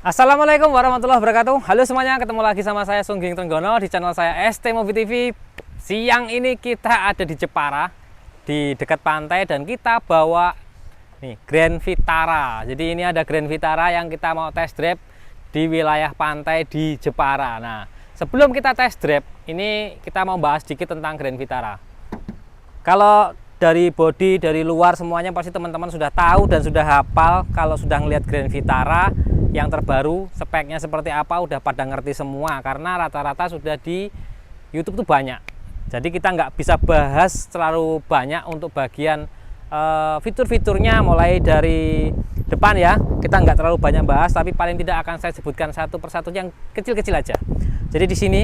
Assalamualaikum warahmatullahi wabarakatuh. Halo semuanya, ketemu lagi sama saya Sungging Trenggono di channel saya ST Mobi TV. Siang ini kita ada di Jepara, di dekat pantai, dan kita bawa nih Grand Vitara. Jadi ini ada Grand Vitara yang kita mau test drive di wilayah pantai di Jepara. Nah, sebelum kita test drive, ini kita mau bahas sedikit tentang Grand Vitara. Kalau dari body, dari luar semuanya pasti teman-teman sudah tahu dan sudah hafal. Kalau sudah ngelihat Grand Vitara yang terbaru, speknya seperti apa udah pada ngerti semua, karena rata-rata sudah di YouTube tuh banyak. Jadi kita nggak bisa bahas terlalu banyak untuk bagian fitur-fiturnya, mulai dari depan ya, kita nggak terlalu banyak bahas, tapi paling tidak akan saya sebutkan satu persatu yang kecil-kecil aja. Jadi di sini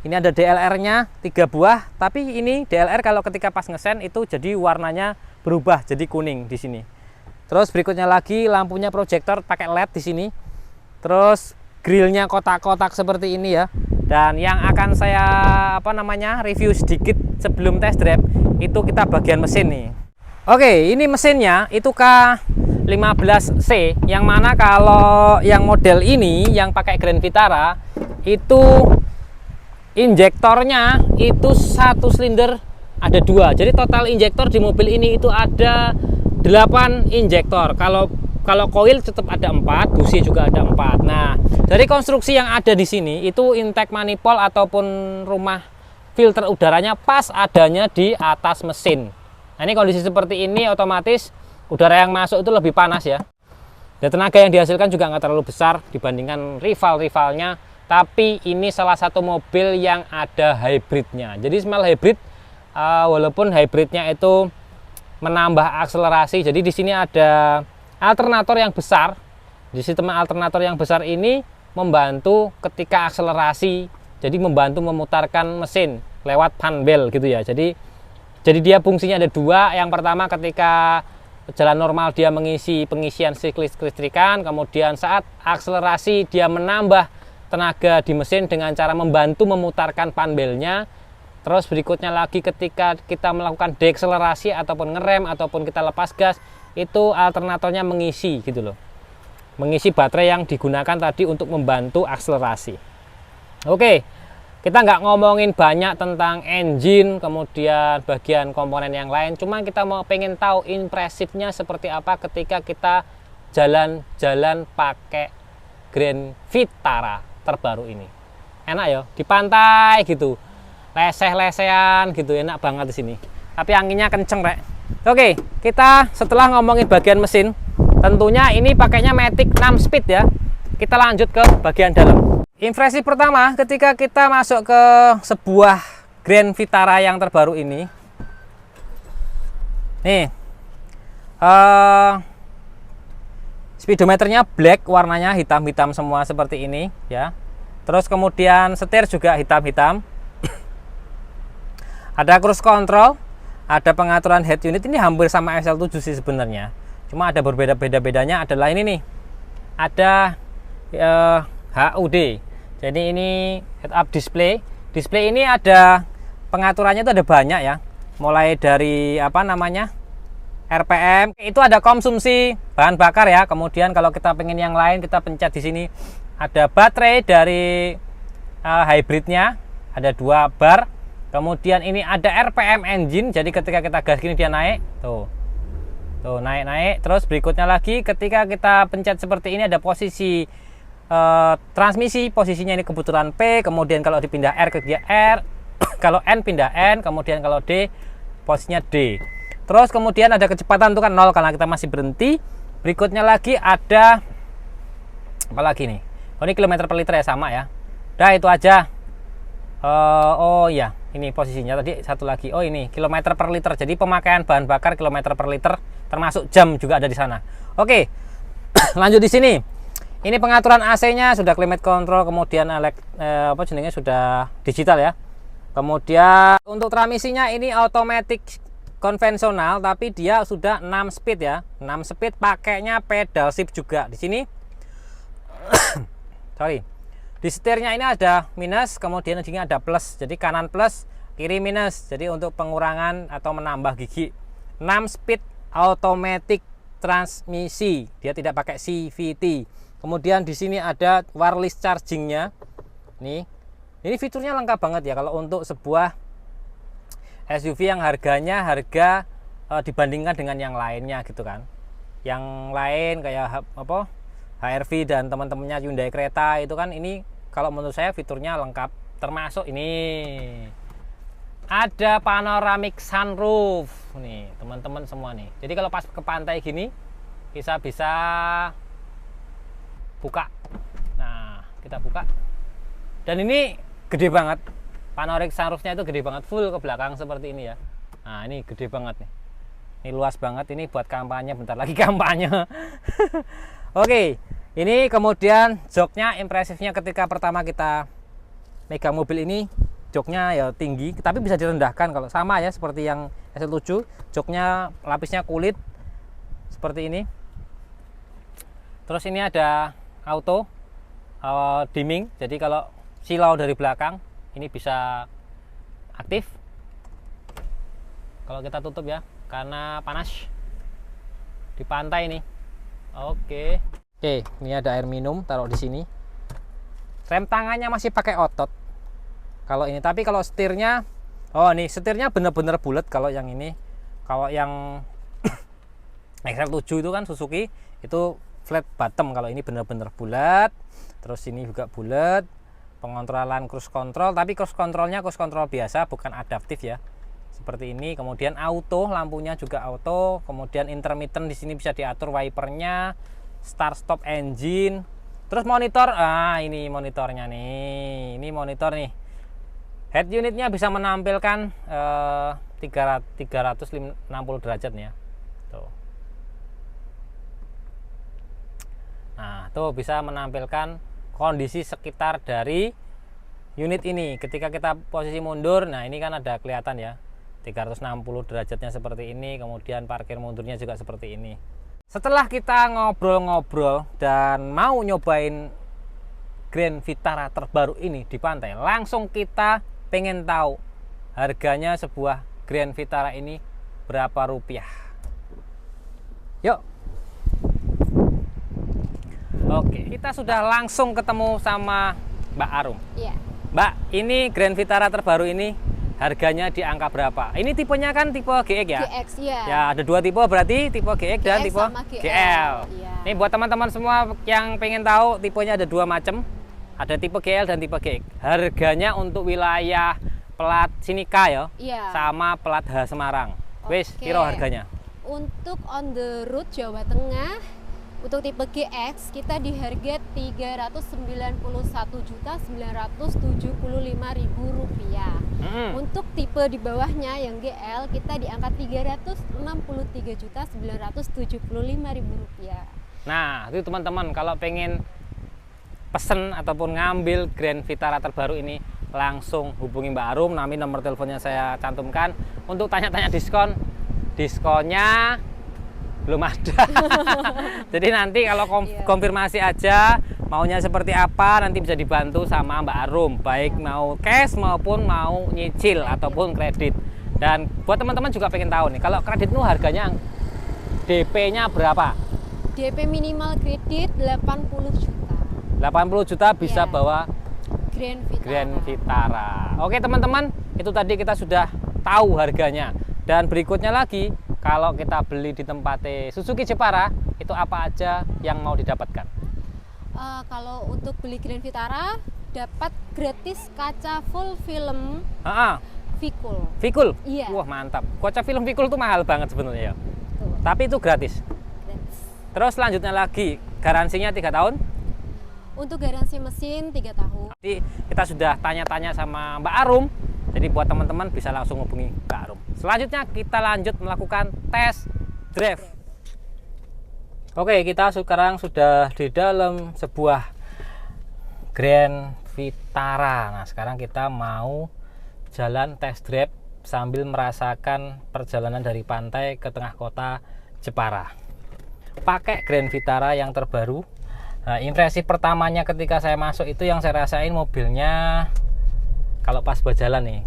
ini ada DLR-nya 3 buah, tapi ini DLR kalau ketika pas ngesen itu jadi warnanya berubah jadi kuning di sini. Terus berikutnya lagi lampunya proyektor pakai LED di sini. Terus grillnya kotak-kotak seperti ini ya. Dan yang akan saya review sedikit sebelum test drive itu kita bagian mesin nih. Oke, ini mesinnya itu K15C, yang mana kalau yang model ini yang pakai Grand Vitara itu injektornya itu 1 silinder ada 2. Jadi total injektor di mobil ini itu ada 8 injektor. Kalau koil tetap ada 4, busi juga ada 4. Nah, dari konstruksi yang ada di sini itu intake manifold ataupun rumah filter udaranya pas adanya di atas mesin. Nah, ini kondisi seperti ini otomatis udara yang masuk itu lebih panas ya. Dan tenaga yang dihasilkan juga nggak terlalu besar dibandingkan rival-rivalnya. Tapi ini salah satu mobil yang ada hybridnya. Jadi smell hybrid, walaupun hybridnya itu menambah akselerasi. Jadi di sini ada alternator yang besar. Di sistem alternator yang besar ini membantu ketika akselerasi, jadi membantu memutarkan mesin lewat fan bell gitu ya. Jadi dia fungsinya ada 2. Yang pertama ketika jalan normal dia mengisi pengisian siklis kelistrikan, kemudian saat akselerasi dia menambah tenaga di mesin dengan cara membantu memutarkan fan bellnya. Terus berikutnya lagi ketika kita melakukan deakselerasi ataupun ngerem ataupun kita lepas gas, itu alternatornya mengisi gitu loh. Mengisi baterai yang digunakan tadi untuk membantu akselerasi. Oke, kita nggak ngomongin banyak tentang engine, kemudian bagian komponen yang lain. Cuma kita mau pengen tahu impresifnya seperti apa ketika kita jalan-jalan pakai Grand Vitara terbaru ini. Enak ya, di pantai gitu. Leseh-lesehan gitu, enak banget di sini. Tapi anginnya kenceng, Rek. Oke, kita setelah ngomongin bagian mesin, tentunya ini pakainya Matic 6 speed ya. Kita lanjut ke bagian dalam. Impresi pertama ketika kita masuk ke sebuah Grand Vitara yang terbaru ini. Nih. Speedometernya black, warnanya hitam-hitam semua seperti ini ya. Terus kemudian setir juga hitam-hitam. Ada cruise control, ada pengaturan head unit. Ini hampir sama SL7 sih sebenarnya. Cuma ada berbeda-bedanya adalah ini nih. Ada HUD. Jadi ini head up display. Display ini ada pengaturannya itu ada banyak ya. Mulai dari RPM, itu ada konsumsi bahan bakar ya. Kemudian kalau kita pengen yang lain, kita pencet di sini. Ada baterai dari hybridnya, ada 2 bar. Kemudian ini ada RPM engine, jadi ketika kita gas gini dia naik, tuh naik. Terus berikutnya lagi ketika kita pencet seperti ini ada posisi transmisi, posisinya ini kebetulan P, kemudian kalau dipindah R ke dia R, kalau N pindah N, kemudian kalau D posisinya D. Terus kemudian ada kecepatan itu kan 0 karena kita masih berhenti. Berikutnya lagi ada apa lagi nih? Oh, ini kilometer per liter ya, sama ya. Udah itu aja. Oh iya, ini posisinya tadi satu lagi. Oh, ini kilometer per liter. Jadi pemakaian bahan bakar kilometer per liter, termasuk jam juga ada di sana. Oke. Lanjut di sini. Ini pengaturan AC-nya sudah climate control, kemudian sudah digital ya. Kemudian untuk transmisinya ini automatic konvensional, tapi dia sudah 6 speed ya. 6 speed pakainya pedal shift juga di sini. Sorry. Di setirnya ini ada minus, kemudian di sini ada plus. Jadi kanan plus, kiri minus. Jadi untuk pengurangan atau menambah gigi. 6 speed automatic transmisi. Dia tidak pakai CVT. Kemudian di sini ada wireless chargingnya. Nih, ini fiturnya lengkap banget ya kalau untuk sebuah SUV yang harganya dibandingkan dengan yang lainnya gitu kan. Yang lain kayak apa HR-V dan teman-temannya Hyundai Creta itu kan, ini kalau menurut saya fiturnya lengkap. Termasuk ini ada panoramic sunroof nih teman-teman semua nih. Jadi kalau pas ke pantai gini bisa buka. Nah, kita buka. Dan ini gede banget. Panoramic sunroofnya itu gede banget, full ke belakang seperti ini ya. Nah, ini gede banget nih. Ini luas banget, ini buat kampanye, bentar lagi kampanye. Oke, ini kemudian joknya impresifnya ketika pertama kita megang mobil ini, joknya ya tinggi, tapi bisa direndahkan kalau sama ya seperti yang SL7. Joknya lapisnya kulit seperti ini. Terus ini ada auto dimming, jadi kalau silau dari belakang ini bisa aktif. Kalau kita tutup ya, karena panas di pantai ini. Oke, ini ada air minum, taruh di sini. Rem tangannya masih pakai otot kalau ini, tapi kalau setirnya, nih setirnya bener-bener bulat kalau yang ini. Kalau yang XL7 itu kan Suzuki itu flat bottom, kalau ini bener-bener bulat. Terus ini juga bulat. Pengontrolan cruise control, tapi cruise controlnya cruise control biasa, bukan adaptif ya. Seperti ini. Kemudian auto, lampunya juga auto. Kemudian intermittent di sini bisa diatur wipernya, start stop engine. Terus monitor, ini monitornya nih. Ini monitor nih. Head unitnya bisa menampilkan 360 derajat nih ya. Tuh. Nah, tuh bisa menampilkan kondisi sekitar dari unit ini. Ketika kita posisi mundur, nah ini kan ada kelihatan ya 360 derajatnya seperti ini. Kemudian parkir mundurnya juga seperti ini. Setelah kita ngobrol-ngobrol dan mau nyobain Grand Vitara terbaru ini di pantai, langsung kita pengen tahu harganya sebuah Grand Vitara ini berapa rupiah. Yuk. Oke, kita sudah langsung ketemu sama Mbak Arum. Iya. Mbak, ini Grand Vitara terbaru ini harganya di angka berapa? Ini tipenya kan tipe GX ya? GX ya. Ya, ada dua tipe berarti, tipe GX dan tipe GL. Iya. Nih buat teman-teman semua yang pengen tahu, tipenya ada dua macam. Ada tipe GL dan tipe GX. Harganya untuk wilayah plat Sinika ya? Iya. Sama plat H Semarang. Wis, piro harganya? Untuk on the road Jawa Tengah, untuk tipe GX kita di harga Rp391.975.000. Untuk tipe di bawahnya yang GL kita di angka Rp363.975.000. Nah, itu teman-teman kalau pengen pesen ataupun ngambil Grand Vitara terbaru ini, langsung hubungi Mbak Arum. Nomor teleponnya saya cantumkan. Untuk tanya-tanya diskonnya belum ada. Jadi nanti kalau konfirmasi aja maunya seperti apa, nanti bisa dibantu sama Mbak Arum, baik mau cash maupun mau nyicil ataupun kredit. Dan buat teman-teman juga pengen tahu nih, kalau kredit itu harganya DP-nya berapa? DP minimal kredit 80 juta. 80 juta bisa bawa Grand Vitara. Oke teman-teman, itu tadi kita sudah tahu harganya. Dan berikutnya lagi, kalau kita beli di tempat Suzuki Jepara, itu apa aja yang mau didapatkan? Kalau untuk beli Grand Vitara, dapat gratis kaca full film Vikul. Iya. Wah mantap. Kaca film Vikul itu mahal banget sebenarnya ya. Tapi itu gratis. Terus selanjutnya lagi, garansinya 3 tahun? Untuk garansi mesin 3 tahun. Jadi kita sudah tanya-tanya sama Mbak Arum. Jadi buat teman-teman bisa langsung hubungi Mbak Arum. Selanjutnya kita lanjut melakukan test drive. Oke, kita sekarang sudah di dalam sebuah Grand Vitara. Nah, sekarang kita mau jalan test drive sambil merasakan perjalanan dari pantai ke tengah kota Jepara. Pakai Grand Vitara yang terbaru. Nah, impresi pertamanya ketika saya masuk itu yang saya rasain mobilnya kalau pas berjalan nih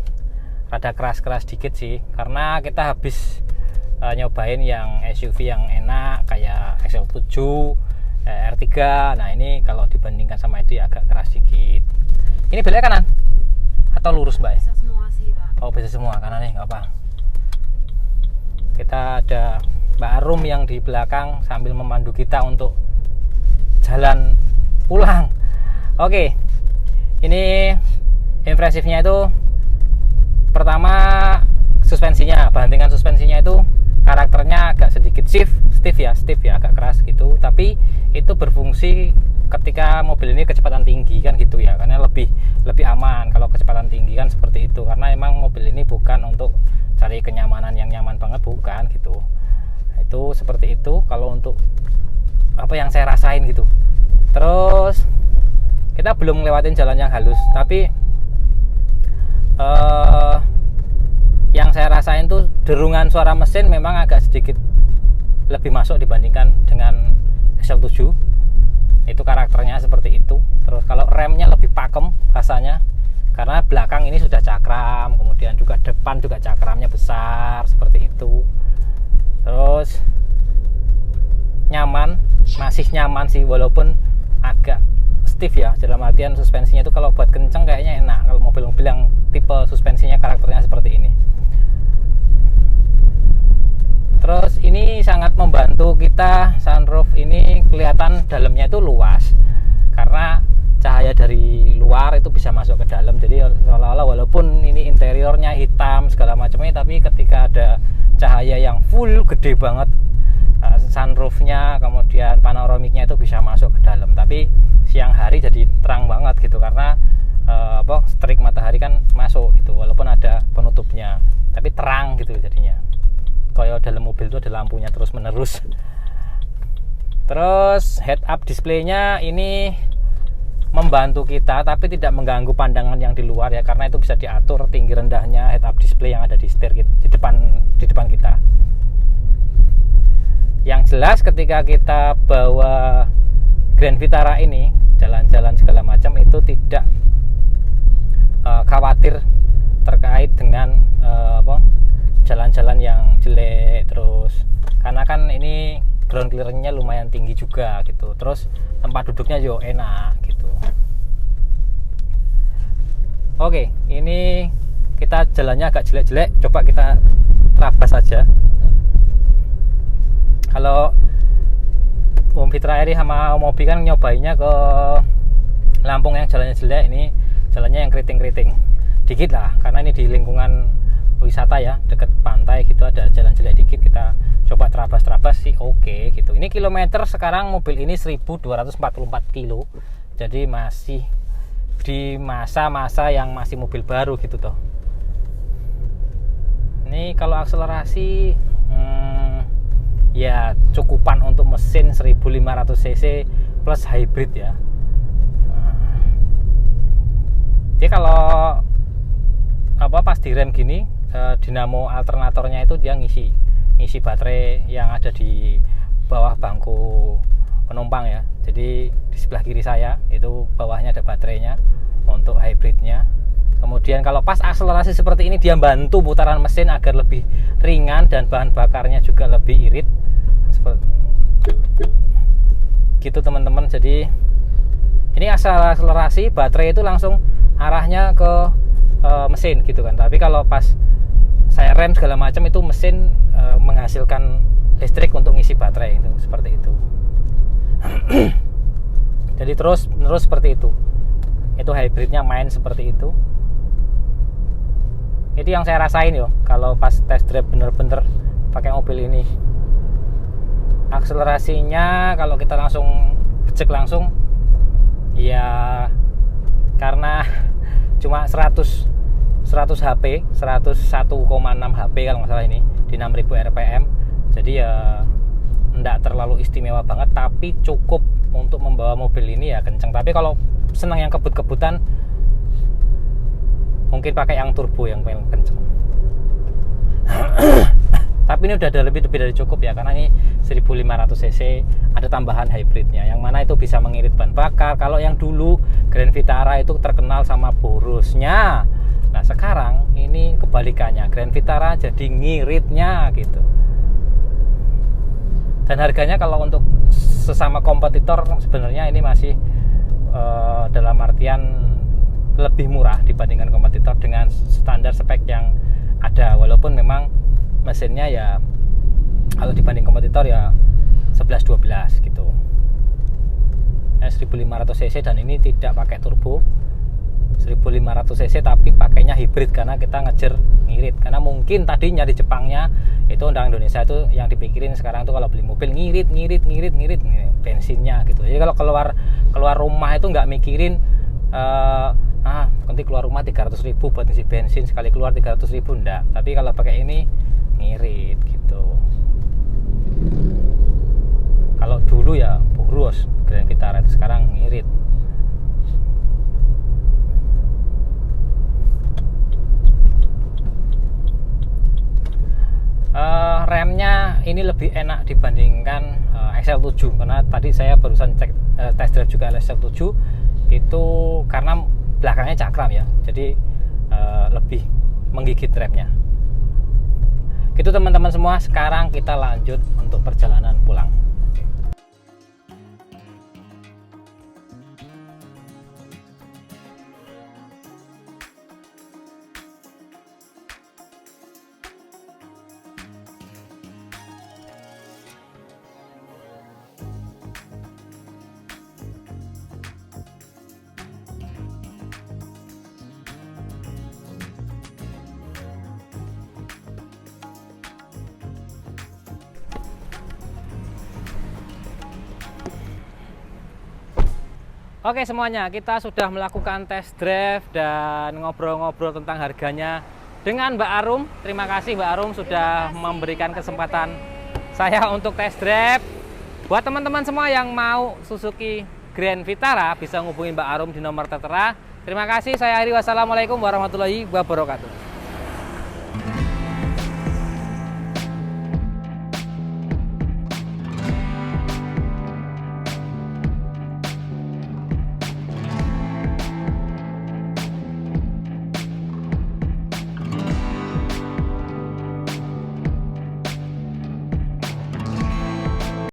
rada keras-keras dikit sih, karena kita habis nyobain yang SUV yang enak kayak XL7 R3. Nah ini kalau dibandingkan sama itu ya agak keras sedikit. Ini belok kanan atau lurus Mbak? Bisa semua sih Pak. Oh bisa semua, kanan nih nggak apa. Kita ada Mbak Arum yang di belakang sambil memandu kita untuk jalan pulang. Oke, ini impresifnya itu pertama suspensinya, bandingkan suspensinya itu karakternya agak sedikit stiff ya agak keras gitu, tapi itu berfungsi ketika mobil ini kecepatan tinggi kan gitu ya, karena lebih aman kalau kecepatan tinggi kan seperti itu, karena emang mobil ini bukan untuk cari kenyamanan yang nyaman banget, bukan gitu. Itu seperti itu kalau untuk apa yang saya rasain gitu. Terus kita belum ngelewatin jalan yang halus, tapi yang saya rasain tuh derungan suara mesin memang agak sedikit lebih masuk dibandingkan dengan XL7. Itu karakternya seperti itu. Terus kalau remnya lebih pakem rasanya, karena belakang ini sudah cakram, kemudian juga depan juga cakramnya besar seperti itu. Terus nyaman, masih nyaman sih walaupun agak stiff ya, dalam artian suspensinya itu kalau buat kenceng kayaknya enak kalau mobil-mobil yang tipe suspensinya karakternya seperti ini. Terus ini sangat membantu kita, sunroof ini kelihatan dalamnya itu luas karena cahaya dari luar itu bisa masuk ke dalam, jadi seolah-olah walaupun ini interiornya hitam segala macamnya, tapi ketika ada cahaya yang full gede banget, sunroofnya kemudian panoramiknya itu bisa masuk ke dalam. Tapi siang hari jadi terang banget gitu karena strik matahari kan masuk gitu, walaupun ada penutupnya tapi terang gitu jadinya, kayak dalam mobil itu ada lampunya terus menerus. Terus head up displaynya ini membantu kita tapi tidak mengganggu pandangan yang di luar ya, karena itu bisa diatur tinggi rendahnya head up display yang ada di setir di depan kita. Yang jelas ketika kita bawa Grand Vitara ini jalan-jalan segala macam itu tidak khawatir terkait dengan jalan-jalan yang jelek, terus karena kan ini ground clearance-nya lumayan tinggi juga gitu, terus tempat duduknya juga enak gitu. Oke, ini kita jalannya agak jelek-jelek, coba kita terabas saja. Kalau Om Fitra Eri sama Mobi kan nyobainnya ke Lampung yang jalannya jelek, ini jalannya yang keriting-keriting dikit lah, karena ini di lingkungan wisata ya, deket pantai gitu, ada jalan jelek dikit, kita coba terabas sih oke gitu. Ini kilometer sekarang mobil ini 1244 kilo, jadi masih di masa-masa yang masih mobil baru gitu toh. Ini kalau akselerasi ya cukupan untuk mesin 1500 cc plus hybrid ya. Dia kalau pas direm gini, dinamo alternatornya itu dia ngisi baterai yang ada di bawah bangku penumpang ya. Jadi di sebelah kiri saya itu bawahnya ada baterainya untuk hybridnya. Kemudian kalau pas akselerasi seperti ini dia bantu putaran mesin agar lebih ringan dan bahan bakarnya juga lebih irit seperti gitu teman-teman. Jadi ini akselerasi baterai itu langsung arahnya ke mesin gitu kan, tapi kalau pas saya rem segala macam itu mesin menghasilkan listrik untuk ngisi baterai itu seperti itu. Jadi terus seperti itu hybridnya main seperti itu. Itu yang saya rasain yo kalau pas test drive bener-bener pakai mobil ini. Akselerasinya kalau kita langsung cek langsung ya, karena cuma 100 HP, 101,6 HP kalau nggak salah ini di 6000 rpm, jadi ya enggak terlalu istimewa banget, tapi cukup untuk membawa mobil ini ya kenceng. Tapi kalau senang yang kebut-kebutan mungkin pakai yang turbo yang paling kenceng. Tapi ini udah ada lebih dari cukup ya, karena ini 1500 cc, ada tambahan hybridnya yang mana itu bisa mengirit bahan bakar. Kalau yang dulu Grand Vitara itu terkenal sama borosnya, nah sekarang ini kebalikannya, Grand Vitara jadi ngiritnya gitu. Dan harganya kalau untuk sesama kompetitor sebenarnya ini masih dalam artian lebih murah dibandingkan kompetitor dengan standar spek yang ada, walaupun memang mesinnya ya kalau dibanding kompetitor ya 11-12 gitu. 1500 cc dan ini tidak pakai turbo, 1500 cc tapi pakainya hybrid karena kita ngejar ngirit. Karena mungkin tadinya di Jepangnya itu orang Indonesia itu yang dipikirin sekarang tuh kalau beli mobil ngirit bensinnya gitu. Jadi kalau keluar rumah itu nggak mikirin nanti keluar rumah 300.000 buat isi bensin, sekali keluar 300.000 enggak. Tapi kalau pakai ini ngirit gitu. Kalau dulu ya boros Grand Vitara, itu sekarang ngirit. Remnya ini lebih enak dibandingkan XL7 karena tadi saya barusan cek test drive juga XL7 itu karena belakangnya cakram ya, jadi lebih menggigit remnya gitu teman-teman semua. Sekarang kita lanjut untuk perjalanan pulang. Oke semuanya, kita sudah melakukan test drive dan ngobrol-ngobrol tentang harganya dengan Mbak Arum. Terima kasih Mbak Arum sudah memberikan kesempatan saya untuk test drive. Buat teman-teman semua yang mau Suzuki Grand Vitara bisa ngubungin Mbak Arum di nomor tertera. Terima kasih, saya Ari, wassalamualaikum warahmatullahi wabarakatuh.